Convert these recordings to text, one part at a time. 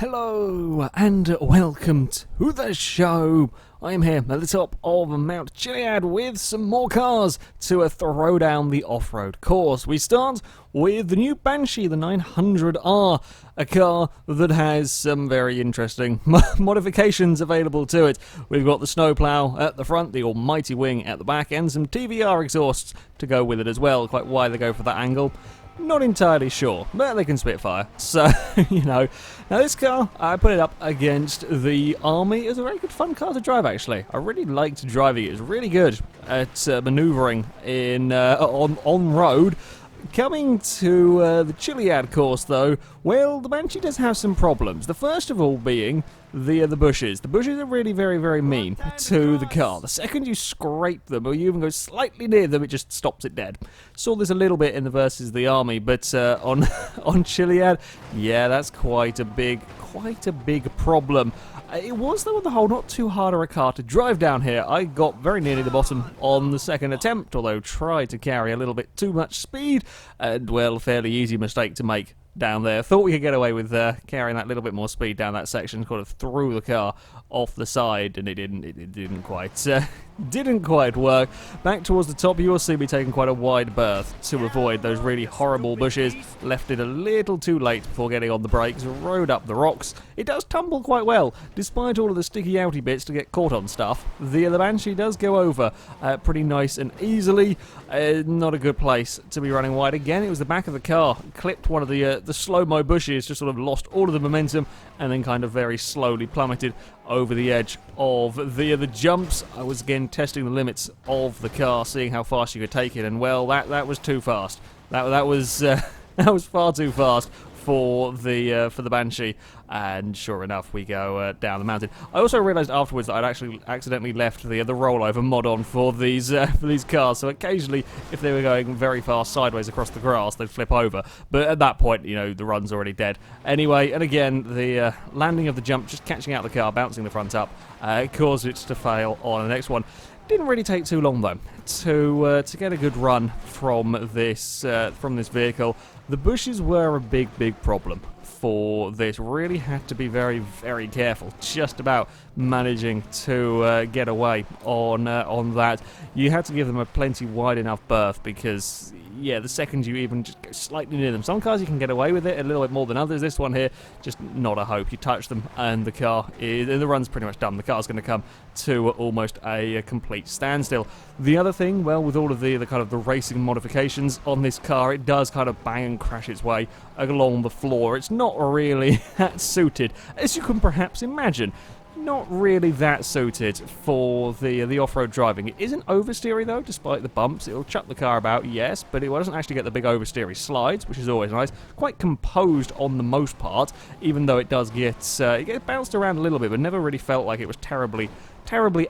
Hello and welcome to the show. I am here at the top of Mount Chiliad with some more cars to throw down the off-road course. We start with the new Banshee, the 900R, a car that has some very interesting modifications available to it. We've got the snowplow at the front, the almighty wing at the back, and some TVR exhausts to go with it as well. Quite why they go for that angle, not entirely sure, but they can spitfire. So, now this car, I put it up against the Army. It's a very good fun car to drive, actually. I really liked driving it. It's really good at manoeuvring in on road. Coming to the Chiliad course, though, well, the Banshee does have some problems. The first of all being the bushes. The bushes are really very, very mean to the car. The second you scrape them, or you even go slightly near them, it just stops it dead. Saw this a little bit in the versus the Army, but on Chiliad, yeah, that's quite a big problem. It was, though, on the whole, not too hard of a car to drive down here. I got very nearly the bottom on the second attempt, although tried to carry a little bit too much speed, and, well, fairly easy mistake to make down there. Thought we could get away with carrying that little bit more speed down that section, kind of threw the car off the side, and it didn't quite work. Back towards the top, you will see me taking quite a wide berth to avoid those really horrible bushes. Left it a little too late before getting on the brakes, rode up the rocks. It does tumble quite well, despite all of the sticky outy bits to get caught on stuff. The Banshee does go over pretty nice and easily. Not a good place to be running wide. Again, it was the back of the car, clipped one of the slow-mo bushes, just sort of lost all of the momentum, and then kind of very slowly plummeted over the edge of the jumps. I was again testing the limits of the car, seeing how fast you could take it, and well, that was too fast. That was that was far too fast for the Banshee, and sure enough, we go down the mountain. I also realised afterwards that I'd actually accidentally left the rollover mod on for these cars, so occasionally, if they were going very fast sideways across the grass, they'd flip over. But at that point, the run's already dead. Anyway, and again, the landing of the jump, just catching out the car, bouncing the front up, caused it to fail on the next one. Didn't really take too long though to get a good run from this vehicle. The bushes were a big problem for this. Really had to be very, very careful just about managing to get away on that. You had to give them a plenty wide enough berth because, yeah, the second you even just go slightly near them. Some cars you can get away with it a little bit more than others. This one here, just not a hope. You touch them and the run's pretty much done. The car's going to come to almost a complete standstill. The other thing, well, with all of the kind of the racing modifications on this car, it does kind of bang and crash its way along the floor. It's not really that suited, as you can perhaps imagine. Not really that suited for the off-road driving. It isn't oversteery though, despite the bumps. It'll chuck the car about, yes, but it doesn't actually get the big oversteery slides, which is always nice. Quite composed on the most part, even though it does get bounced around a little bit, but never really felt like it was terribly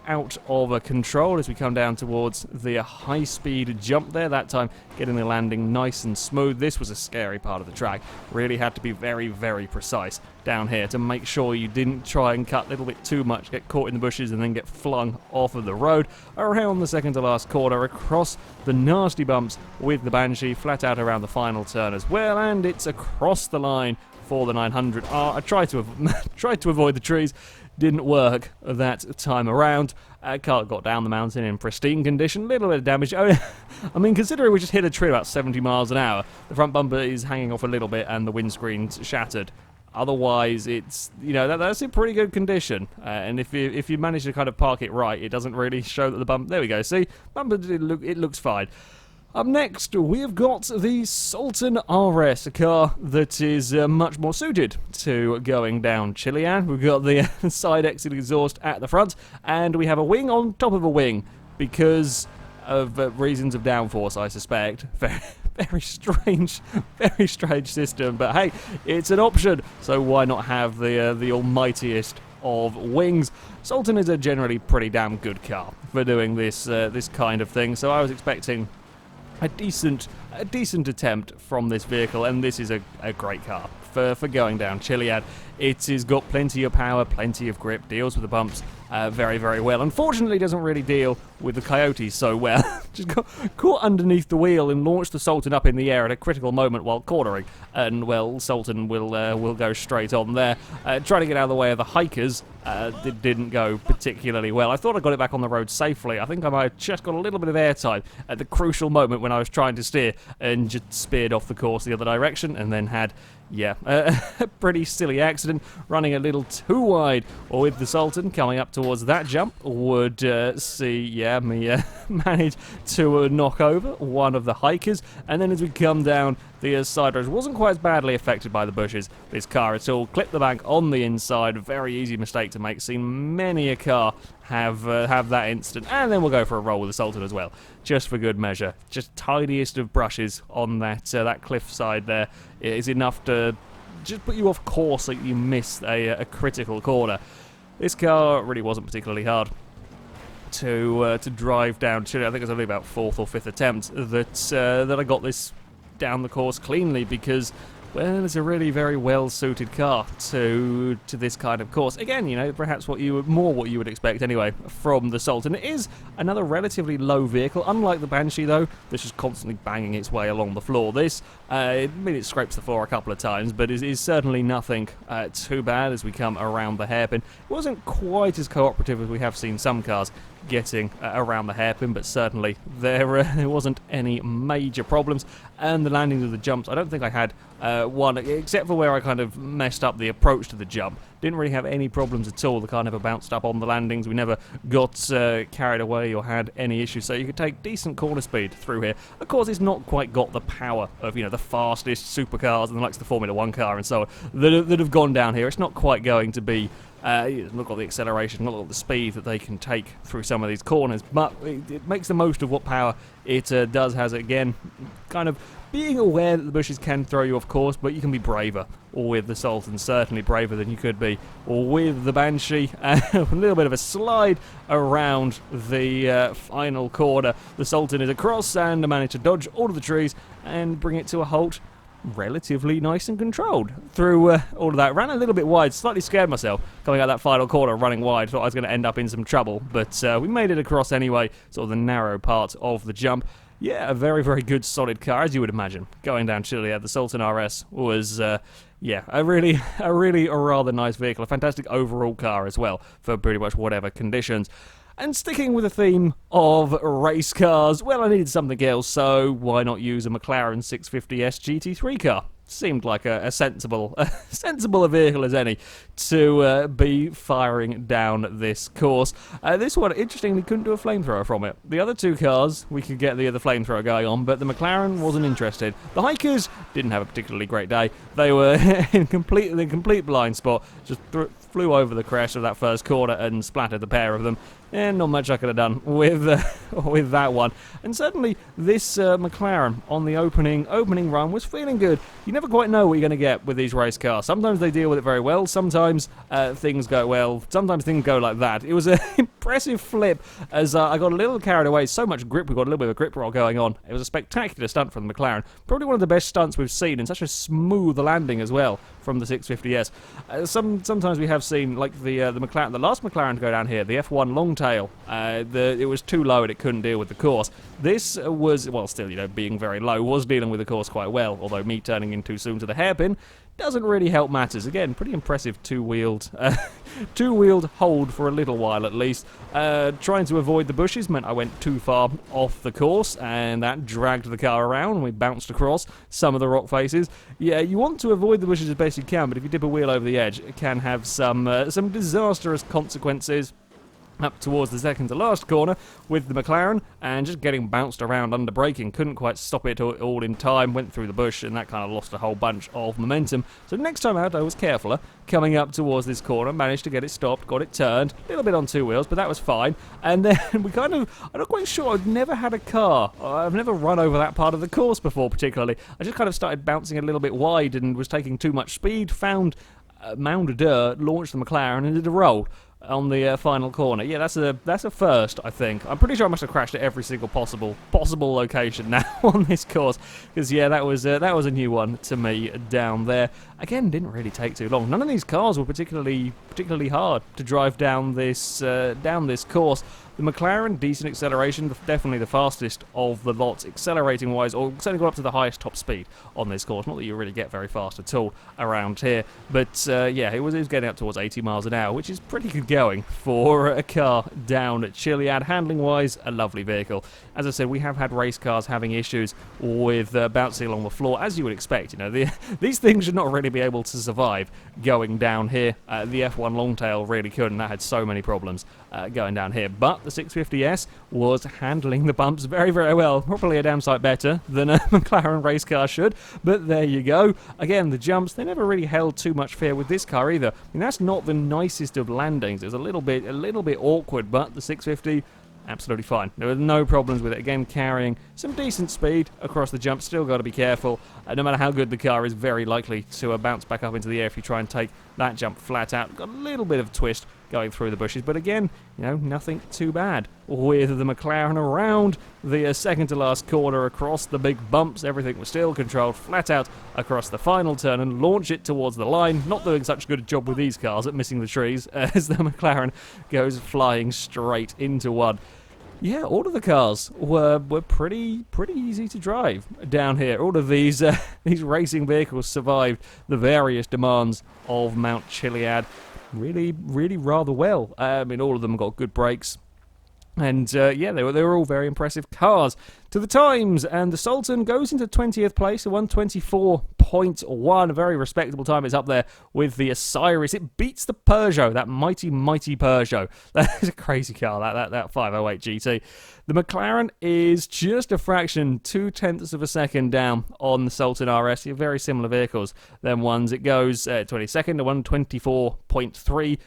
out of control as we come down towards the high-speed jump there. That time, getting the landing nice and smooth. This was a scary part of the track. Really had to be very, very precise down here to make sure you didn't try and cut a little bit too much, get caught in the bushes, and then get flung off of the road. Around the second to last corner, across the nasty bumps with the Banshee, flat out around the final turn as well, and it's across the line for the 900R. I tried to avoid the trees. Didn't work that time around. Car got down the mountain in pristine condition, little bit of damage. I mean, considering we just hit a tree about 70 miles an hour, the front bumper is hanging off a little bit and the windscreen's shattered. Otherwise, it's, that's in pretty good condition. And if you manage to kind of park it right, it doesn't really show that the bump. There we go. See, bumper, it looks fine. Up next, we have got the Sultan RS, a car that is much more suited to going down Chiliad. We've got the side exit exhaust at the front, and we have a wing on top of a wing because of reasons of downforce, I suspect. Very strange system, but hey, it's an option, so why not have the almightiest of wings? Sultan is a generally pretty damn good car for doing this kind of thing, so I was expecting a decent attempt from this vehicle, and this is a great car for going down Chiliad. It has got plenty of power, plenty of grip, deals with the bumps very, very well. Unfortunately, doesn't really deal with the Coyotes so well. Just got caught underneath the wheel and launched the Sultan up in the air at a critical moment while cornering. And, well, Sultan will go straight on there. Trying to get out of the way of the hikers didn't go particularly well. I thought I got it back on the road safely. I think I might have just got a little bit of airtime at the crucial moment when I was trying to steer and just speared off the course the other direction and then had... yeah, a pretty silly accident, running a little too wide with the Sultan coming up towards that jump would see, me manage to knock over one of the hikers, and then as we come down, the side road wasn't quite as badly affected by the bushes. This car at all clipped the bank on the inside, very easy mistake to make, seen many a car have that instant, and then we'll go for a roll with the Sultan as well, just for good measure. Just tiniest of brushes on that cliff side there is enough to just put you off course so you miss a critical corner. This car really wasn't particularly hard to drive down Chile. I think it was only about 4th or 5th attempt that I got this down the course cleanly, because well, it's a really very well-suited car to this kind of course. Again, you know, perhaps what you would expect anyway from the Sultan. It is another relatively low vehicle, unlike the Banshee though. This is constantly banging its way along the floor. This, I mean, it scrapes the floor a couple of times, but it is certainly nothing too bad as we come around the hairpin. It wasn't quite as cooperative as we have seen some cars getting around the hairpin, but certainly there wasn't any major problems. And the landings of the jumps, I don't think I had one, except for where I kind of messed up the approach to the jump. Didn't really have any problems at all. The car never bounced up on the landings. We never got carried away or had any issues. So you could take decent corner speed through here. Of course, it's not quite got the power of, you know, the fastest supercars and the likes of the Formula 1 car and so on that have gone down here. It's not quite going to be not got the acceleration, not got the speed that they can take through some of these corners, but it makes the most of what power it does. Has, again, kind of being aware that the bushes can throw you off course, but you can be braver with the Sultan, certainly braver than you could be with the Banshee. A little bit of a slide around the final corner. The Sultan is across and managed to dodge all of the trees and bring it to a halt relatively nice and controlled through all of that. Ran a little bit wide, slightly scared myself coming out that final corner running wide. Thought I was going to end up in some trouble, but we made it across anyway, sort of the narrow part of the jump. Yeah, a very, very good solid car, as you would imagine. Going down chiliad, the Sultan RS was a rather nice vehicle. A fantastic overall car as well for pretty much whatever conditions. And sticking with the theme of race cars, well, I needed something else, so why not use a McLaren 650S GT3 car? Seemed like a sensible a vehicle as any to be firing down this course. This one, interestingly, couldn't do a flamethrower from it. The other two cars, we could get the other flamethrower going on, but the McLaren wasn't interested. The hikers didn't have a particularly great day. They were in complete blind spot, just flew over the crest of that first corner and splattered the pair of them. And not much I could have done with that one. And certainly this McLaren on the opening run was feeling good. You never quite know what you're going to get with these race cars. Sometimes they deal with it very well. Sometimes things go well. Sometimes things go like that. It was an impressive flip as I got a little carried away. So much grip. We've got a little bit of a grip roll going on. It was a spectacular stunt from the McLaren. Probably one of the best stunts we've seen, and such a smooth landing as well from the 650S. Sometimes we have seen, like the McLaren, the last McLaren to go down here, the F1 long tail. It was too low and it couldn't deal with the course. This was, well, still, you know, being very low, was dealing with the course quite well, although me turning in too soon to the hairpin doesn't really help matters. Again, pretty impressive two-wheeled hold for a little while at least. Trying to avoid the bushes meant I went too far off the course, and that dragged the car around. We bounced across some of the rock faces. Yeah, you want to avoid the bushes as best you can, but if you dip a wheel over the edge, it can have some disastrous consequences. Up towards the second to last corner with the McLaren, and just getting bounced around under braking. Couldn't quite stop it all in time, went through the bush, and that kind of lost a whole bunch of momentum. So next time out I was carefuler, coming up towards this corner, managed to get it stopped, got it turned, a little bit on two wheels, but that was fine. And then we kind of, I'm not quite sure, I've never had a car, I've never run over that part of the course before particularly. I just kind of started bouncing a little bit wide and was taking too much speed, found a mound of dirt, launched the McLaren and did a roll. on the final corner. Yeah, that's a first, I think. I'm pretty sure I must have crashed at every single possible location now on this course, because yeah, that was a new one to me down there. Again, didn't really take too long. None of these cars were particularly hard to drive down this course. The McLaren, decent acceleration, definitely the fastest of the lot, accelerating-wise, or certainly got up to the highest top speed on this course. Not that you really get very fast at all around here, but yeah, it was getting up towards 80 miles an hour, which is pretty good going for a car down at Chiliad. Handling-wise, a lovely vehicle. As I said, we have had race cars having issues with bouncing along the floor, as you would expect. You know, these things should not really be able to survive going down here. The F1 Longtail really couldn't. That had so many problems going down here, but the 650S was handling the bumps very, very well. Probably a damn sight better than a McLaren race car should, but there you go. Again, the jumps, they never really held too much fear with this car either. I mean, that's not the nicest of landings. It was a little bit awkward, but the 650, absolutely fine. There were no problems with it. Again, carrying some decent speed across the jump. Still got to be careful. No matter how good the car is, very likely to bounce back up into the air if you try and take that jump flat out. Got a little bit of twist going through the bushes, but again, you know, nothing too bad. With the McLaren around the second to last corner, across the big bumps, everything was still controlled flat out across the final turn and launch it towards the line. Not doing such a good job with these cars at missing the trees as the McLaren goes flying straight into one. Yeah, all of the cars were pretty easy to drive down here. All of these racing vehicles survived the various demands of Mount Chiliad really rather well. I mean, all of them got good brakes. And yeah, they were all very impressive cars to the times. And the Sultan goes into 20th place, a 124.1, a very respectable time. It's up there with the Osiris. It beats the Peugeot, that mighty Peugeot. That is a crazy car, that 508 GT. The McLaren is just a fraction, 0.2 of a second down on the Sultan RS. They're very similar vehicles. Them ones, it goes 22nd to 124.3.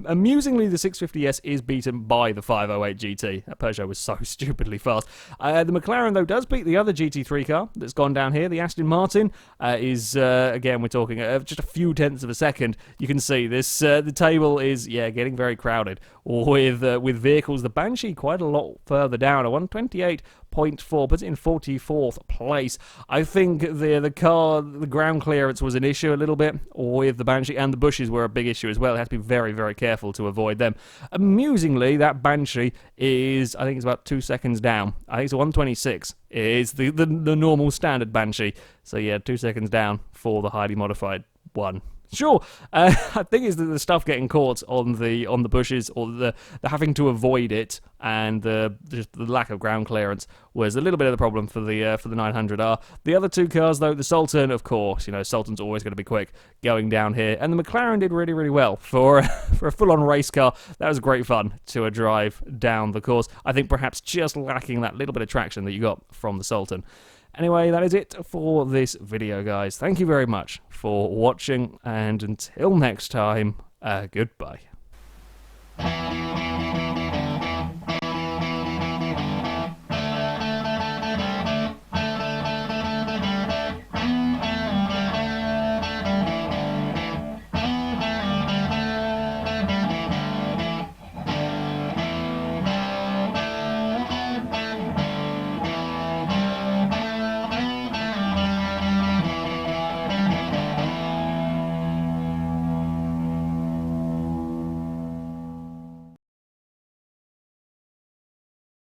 Amusingly, the 650S is beaten by the 508 GT. That Peugeot was so stupidly fast. The McLaren, though, does beat the other GT3 car that's gone down here. The Aston Martin is, again, we're talking just a few tenths of a second. You can see this. The table is, yeah, getting very crowded with vehicles. The Banshee quite a lot further down, a 128.4, puts it in 44th place. I think the ground clearance was an issue a little bit with the Banshee, and the bushes were a big issue as well. It has to be very, very careful to avoid them. Amusingly, that Banshee is, I think it's about 2 seconds down. I think it's a 126. It is the normal standard Banshee. So yeah, 2 seconds down for the highly modified one. Sure, I think it's the stuff getting caught on the bushes, or the having to avoid it, and just the lack of ground clearance was a little bit of the problem for the 900R. The other two cars, though, the Sultan, of course, you know, Sultan's always going to be quick going down here, and the McLaren did really well for a full-on race car. That was great fun to drive down the course. I think perhaps just lacking that little bit of traction that you got from the Sultan. Anyway, that is it for this video, guys. Thank you very much for watching, and until next time, goodbye.